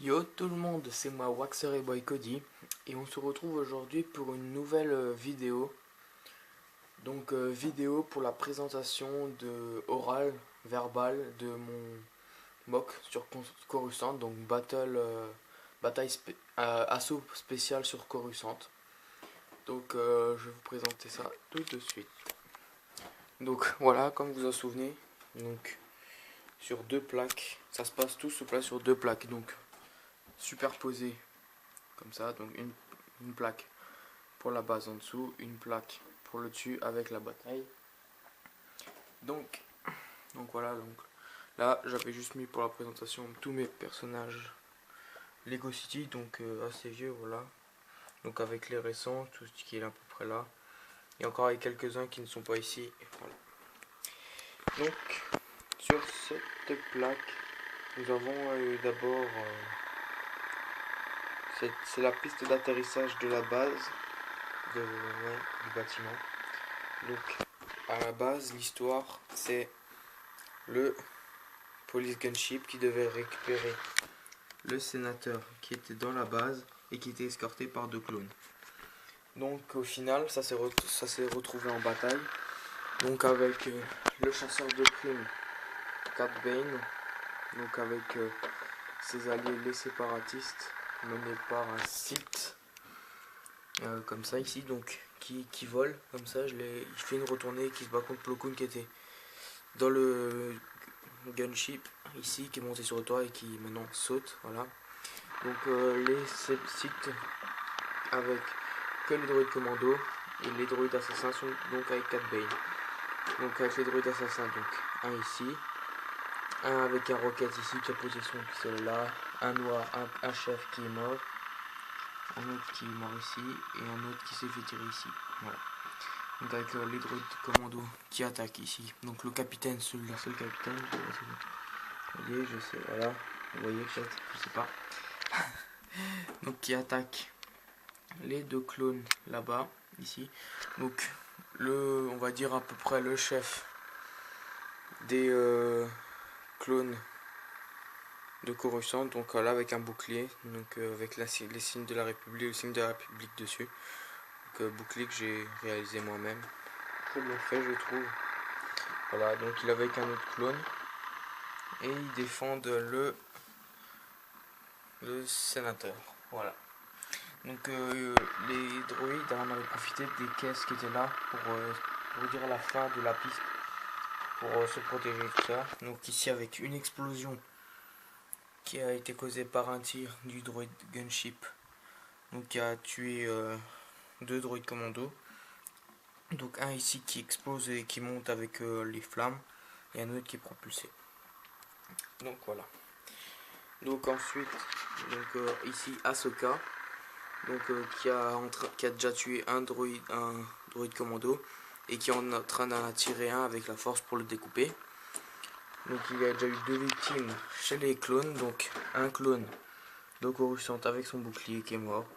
Yo tout le monde, c'est moi Waxer et Boy Cody et on se retrouve aujourd'hui pour une nouvelle vidéo. Donc vidéo pour la présentation de oral, verbal de mon mock sur Coruscant, donc assaut spécial sur Coruscant. Donc je vais vous présenter ça tout de suite. Donc voilà, comme vous en souvenez, donc sur deux plaques, ça se passe tout se place sur deux plaques, donc superposées comme ça, donc une plaque pour la base en dessous, une plaque pour le dessus avec la bataille. Donc voilà, donc là j'avais juste mis pour la présentation tous mes personnages Lego City, donc assez vieux, voilà. Donc avec les récents, tout ce qui est à peu près là. Et encore avec quelques-uns qui ne sont pas ici. Voilà. Donc sur cette plaque, nous avons d'abord c'est la piste d'atterrissage de la base du bâtiment. Donc à la base, l'histoire c'est le police gunship qui devait récupérer le sénateur qui était dans la base et qui était escorté par deux clones. Donc au final, ça s'est retrouvé en bataille. Donc avec le chasseur de primes, Cat Bane, donc avec ses alliés les séparatistes menés par un Sith comme ça ici, donc qui vole comme ça. Il fait une retournée qui se bat contre Plo Koon qui était dans le gunship ici, qui est monté sur le toit et qui maintenant saute. Voilà. Donc les sites avec que les droïdes commando et les droïdes assassins sont donc avec 4 Bane. Donc avec les droïdes assassins, donc un ici, un avec un roquette ici qui a posé son pistolet là, un noir, un chef qui est mort, un autre qui est mort ici et un autre qui s'est fait tirer ici. Voilà. Donc avec les droïdes commando qui attaquent ici. Donc le capitaine, la seule capitaine, vous voyez, je sais, voilà, vous voyez peut-être, je sais pas. Donc qui attaque les deux clones là-bas, ici. Donc on va dire à peu près le chef des clones de Coruscant, donc là avec un bouclier, donc avec les signes de la République, le signe de la République dessus. Donc bouclier que j'ai réalisé moi-même. Très bien fait, je trouve. Voilà, donc il est avec un autre clone et ils défendent le sénateur. Voilà. Donc les droïdes en avaient profité des caisses qui étaient là pour dire la fin de la piste, pour se protéger tout ça. Donc ici avec une explosion qui a été causée par un tir du droïde gunship, donc qui a tué deux droïdes commando. Donc un ici qui explose et qui monte avec les flammes et un autre qui est propulsé. Donc voilà. Donc ensuite, donc ici Ahsoka, donc qui a déjà tué un droïde commando et qui est en train d'en attirer un avec la force pour le découper. Donc il y a déjà eu deux victimes chez les clones, donc un clone de Coruscant avec son bouclier qui est mort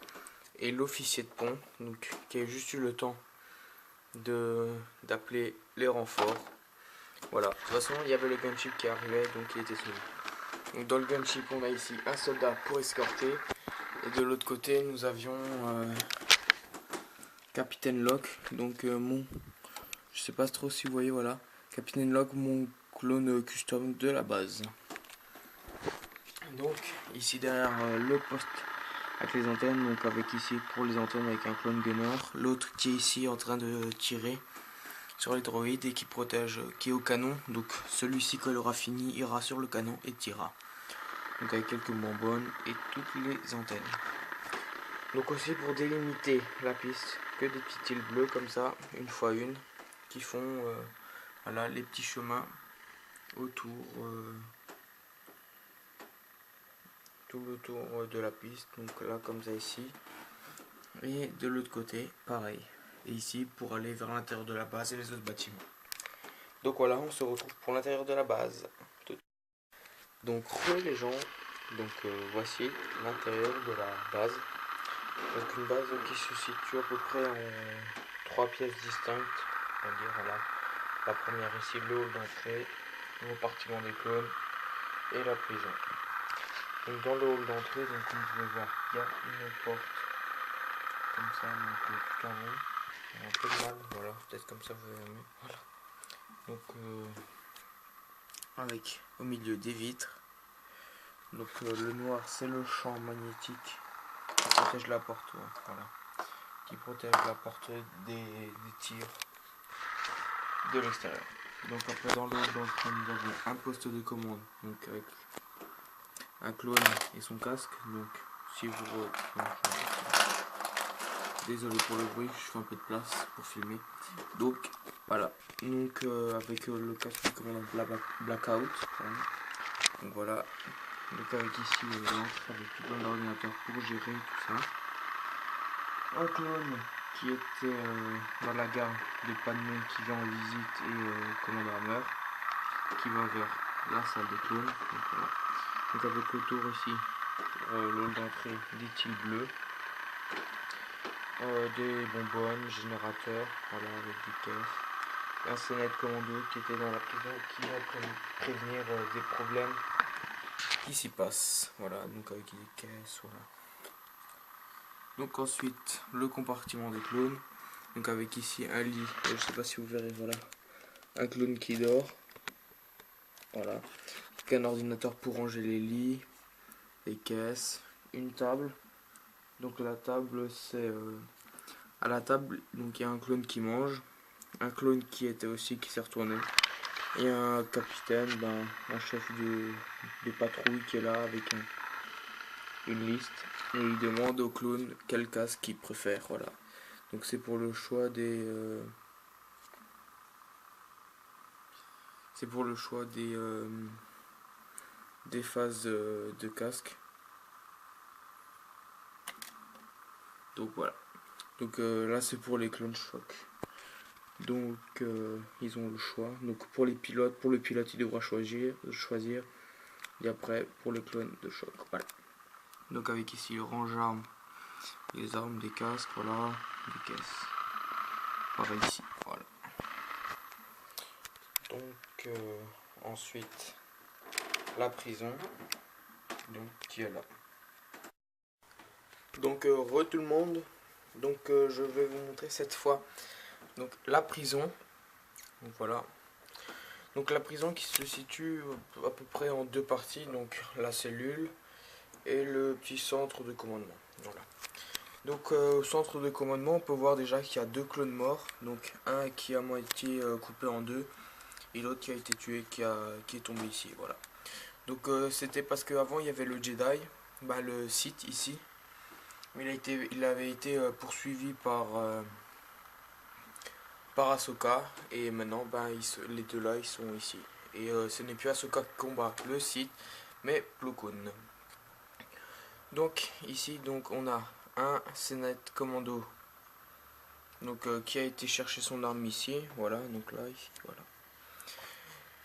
et l'officier de pont, donc qui a juste eu le temps d'appeler les renforts. Voilà, de toute façon il y avait le gunship qui arrivait, donc il était sauvé. Donc dans le gunship on a ici un soldat pour escorter et de l'autre côté nous avions Capitaine Locke, donc je sais pas trop si vous voyez, voilà, Capitaine Locke, mon clone custom de la base. Donc ici derrière le poste avec les antennes, donc avec ici pour les antennes avec un clone gunner, l'autre qui est ici en train de tirer sur les droïdes et qui protège, qui est au canon, donc celui-ci quand il aura fini ira sur le canon et tirera. Donc avec quelques bonbonnes et toutes les antennes. Donc aussi pour délimiter la piste, que des petites îles bleues comme ça, une fois une, qui font voilà, les petits chemins autour, tout le tour de la piste, donc là comme ça ici, et de l'autre côté pareil, et ici pour aller vers l'intérieur de la base et les autres bâtiments. Donc voilà, on se retrouve pour l'intérieur de la base. Donc les gens, donc voici l'intérieur de la base. Donc une base qui se situe à peu près en trois pièces distinctes. On va dire voilà. La première ici, le hall d'entrée, le compartiment des clones et la prison. Donc dans le hall d'entrée, donc comme vous pouvez voir, il y a une porte comme ça, donc tout en haut. Il y a un peu de mal, voilà, peut-être comme ça vous verrez mieux. Voilà. Donc avec au milieu des vitres. Donc le noir c'est le champ magnétique qui protège la porte, ouais, voilà. Qui protège la porte des tirs de l'extérieur. Donc après dans le hall d'entrée nous avons un poste de commande, donc avec un clone et son casque. Donc si vous désolé pour le bruit, je fais un peu de place pour filmer. Donc voilà, donc avec le casque de commande blackout, voilà. Donc voilà, donc avec ici l'entrée avec tout l'ordinateur pour gérer tout ça. Un clone qui était dans la gare de Panay qui vient en visite et commandeur meurt, qui va vers la salle des clones. Donc, voilà. Donc avec autour ici l'hall d'entrée des tiles bleus, des bonbonnes, générateurs, voilà, avec des caisses, un sonnette commando qui était dans la prison qui va prévenir des problèmes qui s'y passent, voilà, donc avec des caisses, voilà. Donc ensuite le compartiment des clones, donc avec ici un lit, je sais pas si vous verrez, voilà, un clone qui dort, voilà, donc un ordinateur pour ranger les lits, les caisses, une table. Donc la table c'est à la table, donc il y a un clone qui mange, un clone qui était aussi qui s'est retourné, et un capitaine, un chef des patrouilles qui est là avec une liste, et il demande au clone quel casque il préfère, voilà. Donc c'est pour le choix des phases de casque. Donc voilà. Donc là c'est pour les clones choc. Donc ils ont le choix. Donc pour le pilote il devra choisir. Et après pour le clone de choc. Voilà. Donc avec ici le range-armes, les armes, des casques, voilà, des caisses. Pareil ici, voilà. Donc ensuite la prison, donc qui est là. Donc re tout le monde. Donc je vais vous montrer cette fois donc la prison. Donc voilà. Donc la prison qui se situe à peu près en deux parties, donc la cellule et le petit centre de commandement. Voilà. Donc au centre de commandement, on peut voir déjà qu'il y a deux clones morts, donc un qui a moitié coupé en deux et l'autre qui a été tué, qui est tombé ici. Voilà. Donc c'était parce qu'avant il y avait le Jedi, le Sith ici, mais il avait été poursuivi par Ahsoka et maintenant les deux là ils sont ici. Et ce n'est plus Ahsoka qui combat le Sith, mais Plo Koon. Donc ici donc on a un Senate Commando donc qui a été chercher son arme ici, voilà, donc là ici, voilà.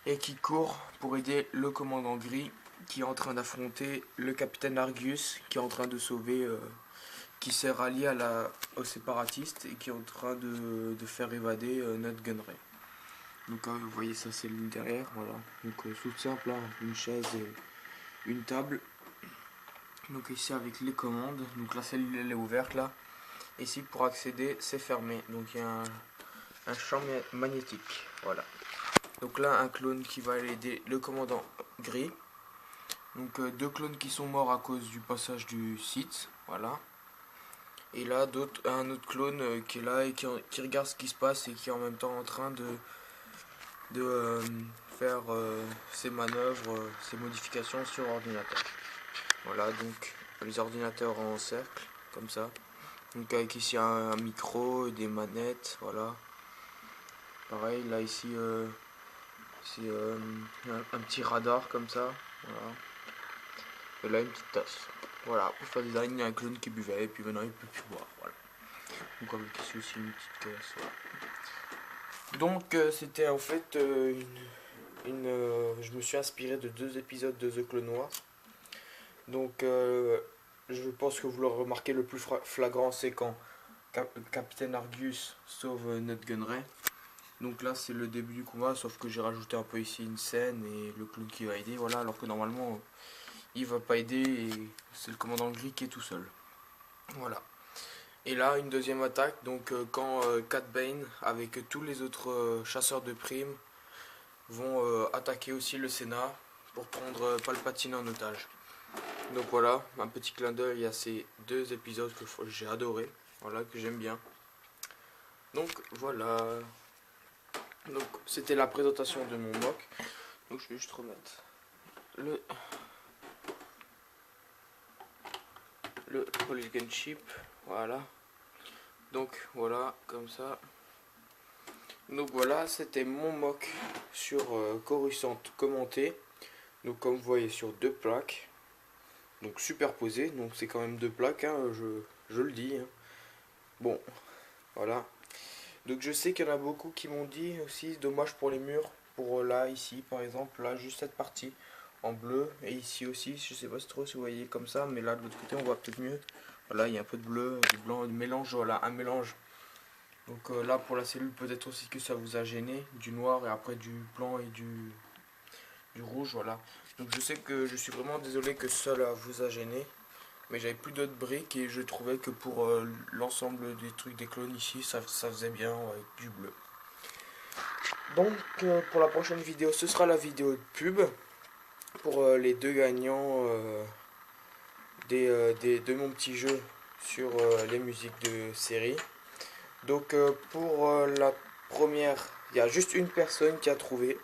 Et qui court pour aider le commandant gris qui est en train d'affronter le capitaine Argus qui est en train de sauver qui s'est rallié aux séparatistes et qui est en train de faire évader notre gunnery. Donc vous voyez ça c'est l'une derrière, voilà. Donc tout simple, là, une chaise et une table. Donc ici avec les commandes, donc la cellule elle est ouverte là. Ici pour accéder c'est fermé, donc il y a un champ magnétique, voilà. Donc là un clone qui va aller aider le commandant gris. Donc deux clones qui sont morts à cause du passage du site, voilà. Et là un autre clone qui est là et qui regarde ce qui se passe et qui est en même temps en train de faire ses manœuvres, ses modifications sur ordinateur. Voilà, donc les ordinateurs en cercle, comme ça. Donc avec ici un micro et des manettes, voilà. Pareil, là ici c'est un petit radar comme ça, voilà. Et là une petite tasse. Voilà, pour faire des il y a un clone qui buvait et puis maintenant il peut plus boire, voilà. Donc avec ici aussi une petite caisse, voilà. Donc c'était en fait je me suis inspiré de deux épisodes de The Clone Wars. Donc je pense que vous le remarquez, le plus flagrant c'est quand Capitaine Argus sauve notre gunnery. Donc là c'est le début du combat, sauf que j'ai rajouté un peu ici une scène et le clown qui va aider, voilà, alors que normalement il va pas aider et c'est le commandant gris qui est tout seul. Voilà. Et là, une deuxième attaque, donc quand Cat Bane, avec tous les autres chasseurs de primes, vont attaquer aussi le Sénat pour prendre Palpatine en otage. Donc voilà, un petit clin d'œil à ces deux épisodes que j'ai adoré, voilà, que j'aime bien. Donc voilà. Donc c'était la présentation de mon mock. Donc je vais juste remettre le Polygon Chip, voilà. Donc voilà, comme ça. Donc voilà, c'était mon mock sur Coruscant commenté. Donc comme vous voyez sur deux plaques, donc superposées, donc c'est quand même deux plaques, hein, je le dis. Hein. Bon, voilà. Donc je sais qu'il y en a beaucoup qui m'ont dit aussi, dommage pour les murs, pour là, ici par exemple, là juste cette partie en bleu, et ici aussi, je sais pas si trop si vous voyez comme ça, mais là de l'autre côté on voit peut-être mieux. Voilà, il y a un peu de bleu, du blanc, du mélange, voilà, un mélange. Donc là pour la cellule peut-être aussi que ça vous a gêné, du noir et après du blanc et du rouge, voilà. Donc je sais que je suis vraiment désolé que cela vous a gêné, mais j'avais plus d'autres briques et je trouvais que pour l'ensemble des trucs des clones ici, ça faisait bien avec du bleu. Donc pour la prochaine vidéo, ce sera la vidéo de pub pour les deux gagnants de mon petit jeu sur les musiques de série. Donc pour la première, il y a juste une personne qui a trouvé.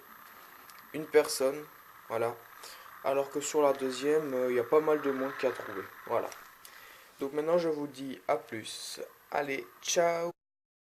Une personne, voilà. Alors que sur la deuxième, il y a pas mal de monde qui a trouvé. Voilà. Donc maintenant je vous dis à plus. Allez, ciao!